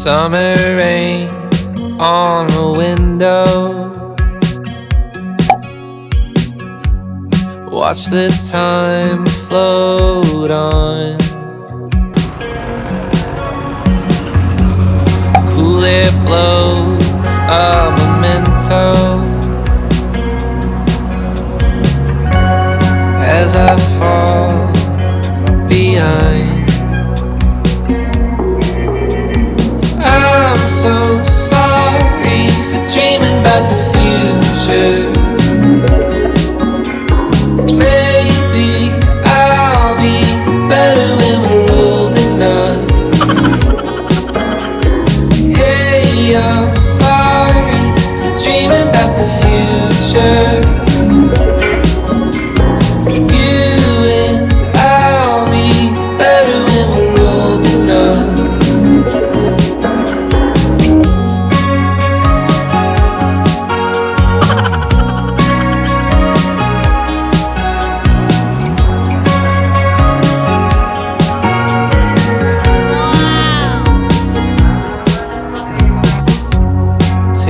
Summer rain on a window. Watch the time float on. Cool air blows a memento as I fall behind. I'm so sorry for dreaming about the future. Maybe I'll be better when we're old enough. Hey, I'm sorry for dreaming about the future. You and I'll be better when we're old enough.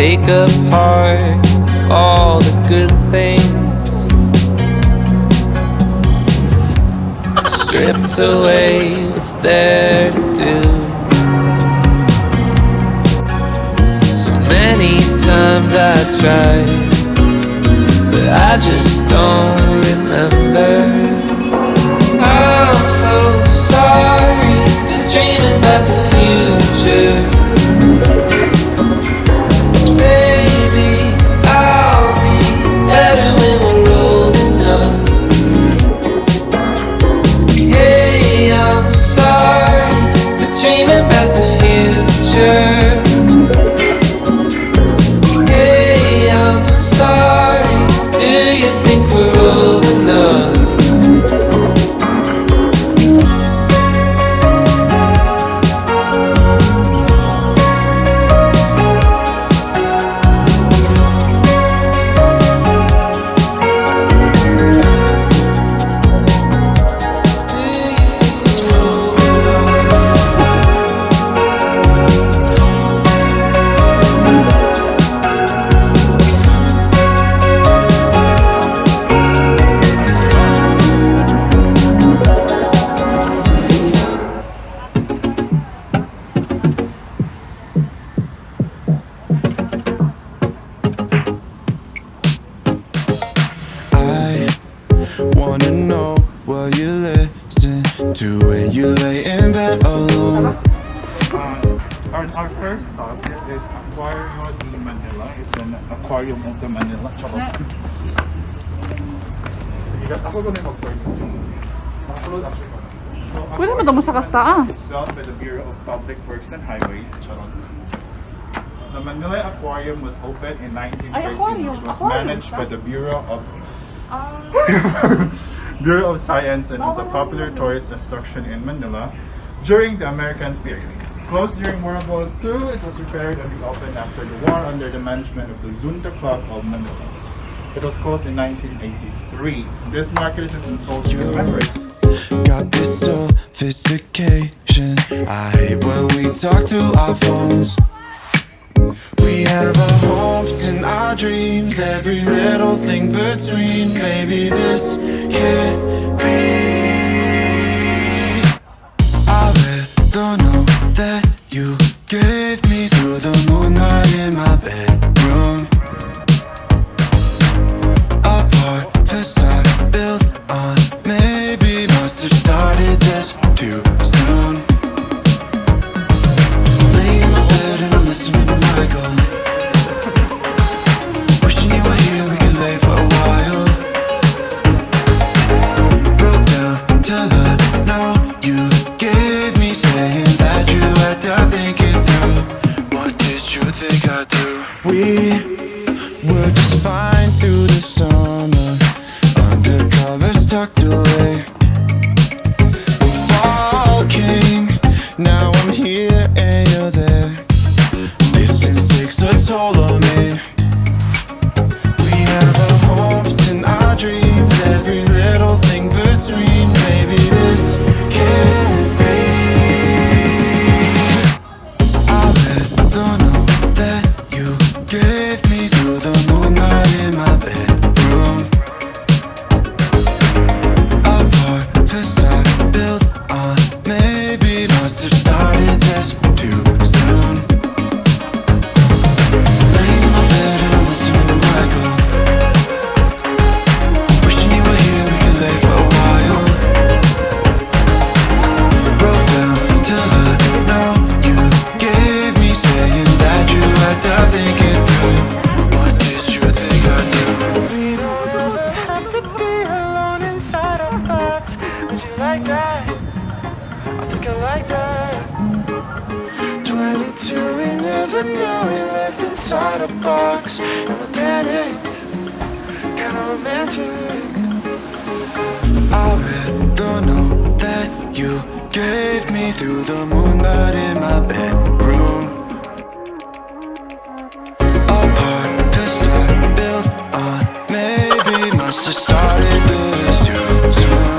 Take apart all the good things, stripped away what's there to do. So many times I tried, but I just don't remember. I'm so sorry for dreaming about the future. Maybe I'll be better when we're old enough. Hey, I'm sorry for dreaming about the future. Hey, I'm sorry, do you think we're old enough? Wanna know what you listen to when you lay in bed alone. Our first stop is Aquarium de Manila. It's an aquarium of the Manila. Sige, ako ko na mag-aquarium. Nakasulod actually. Pwede mo ito sa kasta It's built by the Bureau of Public Works and Highways. The Manila Aquarium was opened in 1913. It was managed by the Bureau of Bureau of Science and was a popular tourist attraction in Manila during the American period. Closed during World War II, it was repaired and reopened after the war under the management of the Junta Club of Manila. It was closed in 1983. This market is in Seoul memory. Got this sophistication. I hate when we talk through our phones. We have our hopes and our dreams, every little thing between. Maybe this can't be. I read the note that you gave me through the moonlight in my bedroom. A part to start, built on. Maybe must have started this too soon. Laying in my bed and I'm listening to Michael. Wishing you were here, we could lay for a while. Broke down to the note you gave me, saying that you had to think it through. What did you think I'd do? We were just fine through the summer, undercovers tucked away. When fall came, now I'm here and you're there. Distance takes a toll on me. We have our hopes and our dreams, every little thing between. Maybe this can't be. I like that. I think I like that. 22, we never knew we lived inside a box. And we're panicked, kinda romantic. I read the note that you gave me through the moonlight in my bedroom. A part to start, built on. Maybe must have started this too soon.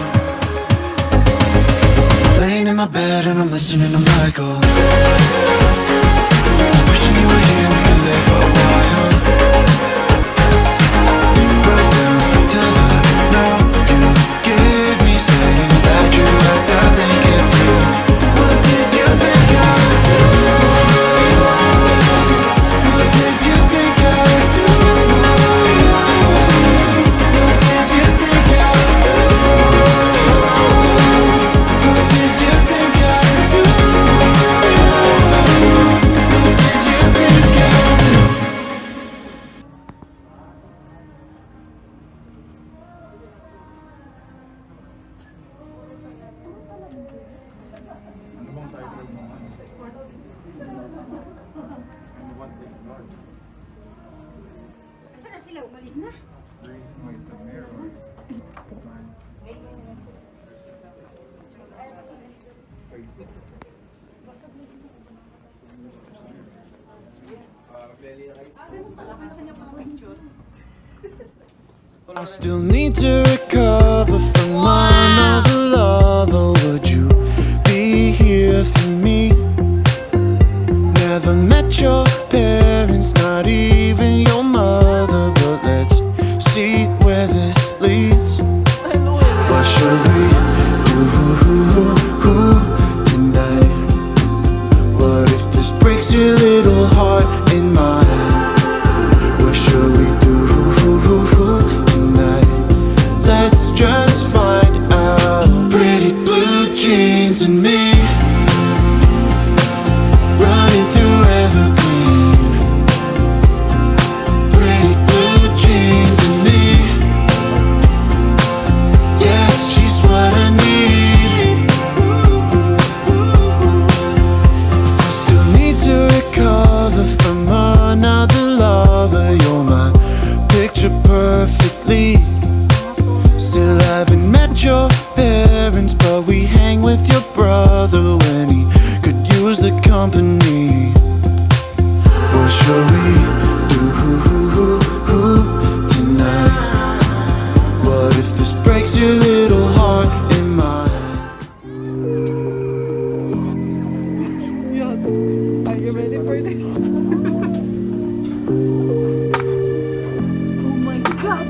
Laying in my bed and I'm listening to Michael. Wishing you were here, we could live for a while. Broke down to the note you gave me, saying that you had to think it through. What did you think I would do? What did you think I would do? What did you think I would do? What did you think I would do? What did you think I would do? Ano bang title mo? And what is love? Saan na sila? Umalis na? The reason why it's a mirror. I still need to recover from another lover. Would you be here for me? Never met your parents, not even your mother. But let's see where this leads. What should we do tonight? What if this breaks your little heart in mine? What should we do tonight? Let's just find out. Pretty blue jeans and me, running through evergreen. Pretty blue jeans and me, yeah, she's what I need. I still need to recover from another lover. You're my picture perfectly. Still haven't met your parents, but we hang with your brother when he could use the company. What shall we do tonight? What if this breaks your little heart in mine? Yun. Are you ready for this? Oh my God!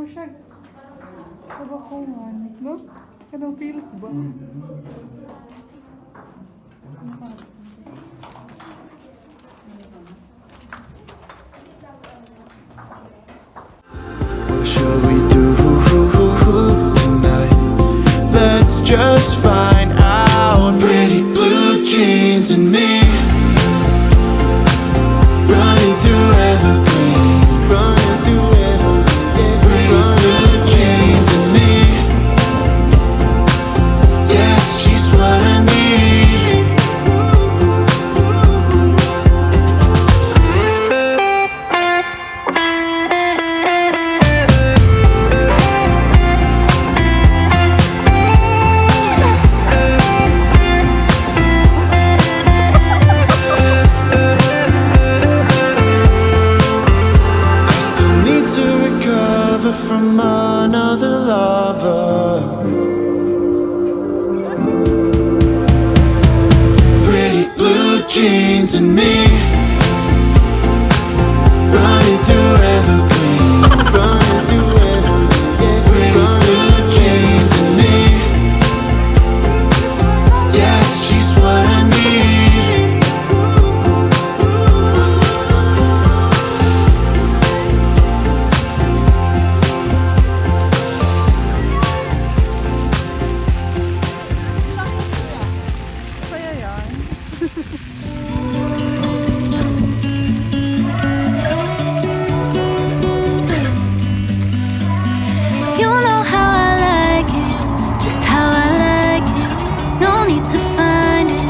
mo siya. Kabakungan. No? Kanang feels ba? What should we do tonight? Let's just find out. Pretty blue jeans and me, running through evergreen, running through evergreen. Pretty blue jeans and me, yeah, she's what I need. From another lover. Pretty blue jeans and me, running through evergreen, running through evergreen. Pretty blue jeans and me, yeah, she's what I need. Kaya yan. You know how I like it, just how I like it. No need to find it,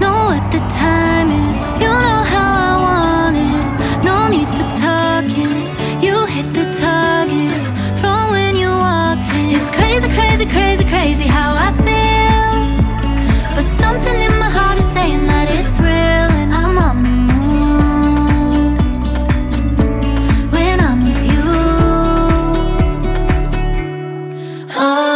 know what the time is. You know how I want it, no need for talking. You hit the target from when you walked in. It's crazy, crazy, crazy, crazy how I feel. But something in my heart is saying that it's real, and I'm on the move when I'm with you. Oh.